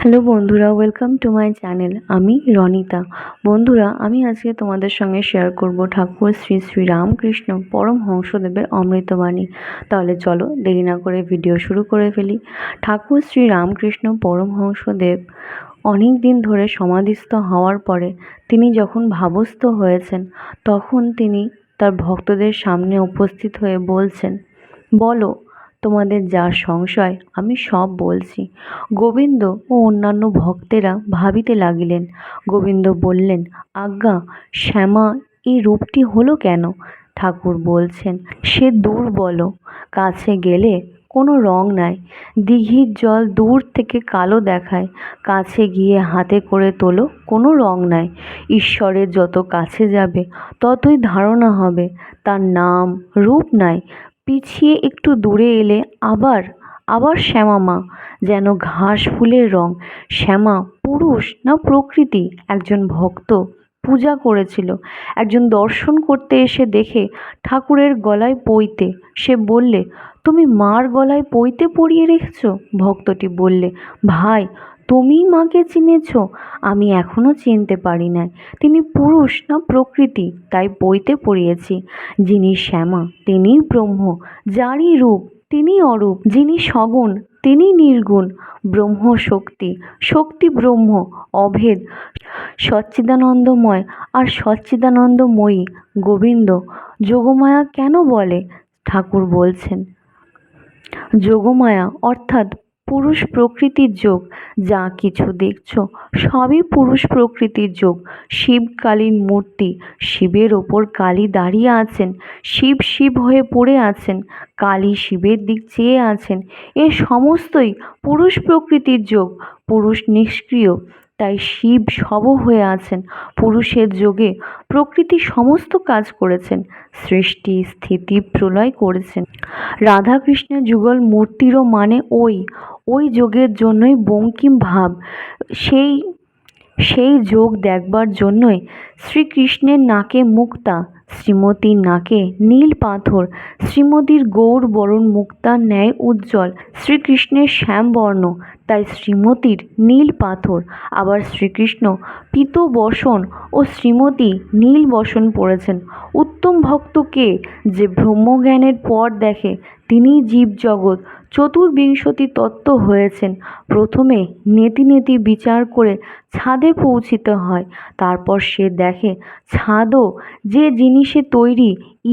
Hello বন্ধুরা, welcome to my channel. আমি রনিতা। বন্ধুরা, আমি আজকে তোমাদের সঙ্গে শেয়ার করব ঠাকুর শ্রী শ্রী রামকৃষ্ণ পরমহংসদেবের অমৃতবাণী। তাহলে চলো দেরি না করে ভিডিও শুরু করে ফেলি। ঠাকুর শ্রী রামকৃষ্ণ পরমহংসদেব অনেক দিন ধরে সমাধিস্থ হওয়ার পরে তিনি যখন ভাবস্থ হয়েছেন, তখন তিনি তার ভক্তদের সামনে উপস্থিত হয়ে বলছেন, বলো তোমাদের যা সংশয় আমি সব বলছি। গোবিন্দ ও অন্যান্য ভক্তেরা ভাবিতে লাগিলেন। গোবিন্দ বললেন, আজ্ঞা, শ্যামা এই রূপটি হলো কেন? ঠাকুর বলছেন, সে দুর্বল, কাছে গেলে কোনো রং নাই, দিঘির জল দূর থেকে কালো দেখায়, কাছে গিয়ে হাতে করে তোলো কোনো রং নাই। ঈশ্বরের যত কাছে যাবে ততই ধারণা হবে তার নাম রূপ নাই। পিছিয়ে একটু দূরে এলে আবার আবার শ্যামা মা, যেন ঘাস ফুলের রং। শ্যামা পুরুষ না প্রকৃতি? একজন ভক্ত পূজা করেছিল, একজন দর্শন করতে এসে দেখে ঠাকুরের গলায় পৈতে। সে বললে, তুমি মার গলায় পৈতে পরিয়ে রেখেছ? ভক্তটি বললে, ভাই তুমিই মাকে চিনেছ, আমি এখনো চিনতে পারি নাই। তিনি পুরুষ না প্রকৃতি, তাই পৈতে পরিয়েছি। যিনি শ্যামা তিনিই ব্রহ্ম, যারই রূপ তিনি অরূপ, যিনি সগুণ তিনি নির্গুণ। ব্রহ্ম শক্তি, শক্তি ব্রহ্ম, অভেদ, সচ্চিদানন্দময় আর সচ্চিদানন্দময়ী। গোবিন্দ যোগমায়া কেন বলে? ঠাকুর বলছেন, যোগমায়া অর্থাৎ পুরুষ প্রকৃতির যোগ। যা কিছু দেখছ সবই পুরুষ প্রকৃতির যোগ। শিব কালীর মূর্তি, শিবের ওপর কালী দাঁড়িয়ে আছেন, শিব শিব হয়ে পড়ে আছেন, কালী শিবের দিক চেয়ে আছেন। এ সমস্তই পুরুষ প্রকৃতির যোগ। পুরুষ নিষ্ক্রিয়, তাই শিব শব হয়ে আছেন। পুরুষের যোগে প্রকৃতি সমস্ত কাজ করেছেন, সৃষ্টি স্থিতি প্রলয় করেছেন। রাধাকৃষ্ণের যুগল মূর্তিরও মানে ওই যোগের জন্যই বঙ্কিম ভাব। সেই সেই যোগ দেখবার জন্যই শ্রীকৃষ্ণের নাকে মুক্তা, শ্রীমতীর নাকে নীল পাথর। শ্রীমতীর গৌর বরণ মুক্তার ন্যায় উজ্জ্বল, শ্রীকৃষ্ণের শ্যামবর্ণ, তাই শ্রীমতীর নীল পাথর। আবার শ্রীকৃষ্ণ পীত বসন ও শ্রীমতী নীল বসন পড়েছেন। উত্তম ভক্ত কে? যে ব্রহ্মজ্ঞানের পর দেখে তিনিই জীবজগৎ চতুর্বিংশতি তত্ত্ব হয়েছেন। প্রথমে নেতি নেতি বিচার করে ছাদে পৌঁছিতে হয়, তারপর সে দেখে ছাদও যে জিনিসে তৈরি,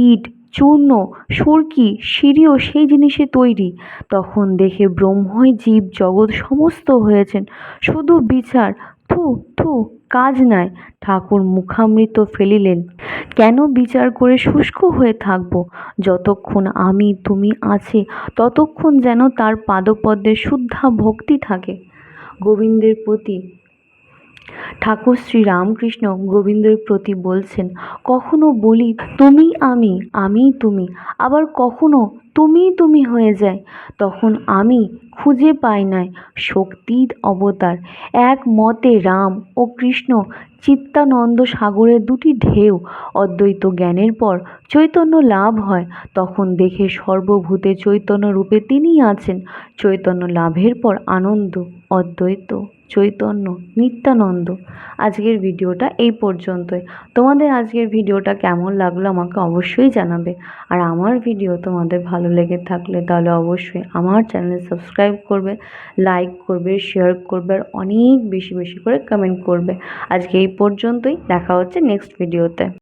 ইট চূর্ণ সুরকি সিঁড়িও সেই জিনিসে তৈরি। তখন দেখে ব্রহ্মই জীব জগৎ সমস্ত হয়েছেন। শুধু বিচার, থু থু, কাজ নাই। ঠাকুর মুখামৃত ফেলিলেন, কেন বিচার করে শুষ্ক হয়ে থাকব? যতক্ষণ আমি তুমি আছে ততক্ষণ যেন তার পাদপদ্মে শুদ্ধা ভক্তি থাকে। গোবিন্দের প্রতি ঠাকুর শ্রী রামকৃষ্ণ গোবিন্দের প্রতি বলছেন, কখনো বলি তুমি আমি, আমি তুমি, আবার কখনো তুমি তুমি হয়ে যায়। তখন আমি খুঁজে পাই নাই শক্তির অবতার। এক মতে রাম ও কৃষ্ণ চিত্তানন্দ সাগরের দুটি ঢেউ। অদ্বৈত জ্ঞানের পর চৈতন্য লাভ হয়, তখন দেখে সর্বভূতে চৈতন্য রূপে তিনিই আছেন। চৈতন্য লাভের পর আনন্দ, অদ্বৈত, চৈতন্য, নিত্যানন্দ। আজকের ভিডিওটা এই পর্যন্তই। তোমাদের আজকের ভিডিওটা কেমন লাগলো আমাকে অবশ্যই জানাবে। আর আমার ভিডিও তোমাদের ভালো লেগে থাকলে তাহলে অবশ্যই আমার চ্যানেল সাবস্ক্রাইব করবে, লাইক করবে, শেয়ার করবে আর অনেক বেশি বেশি করে কমেন্ট করবে। আজকে এই পর্যন্তই, দেখা হচ্ছে নেক্সট ভিডিওতে।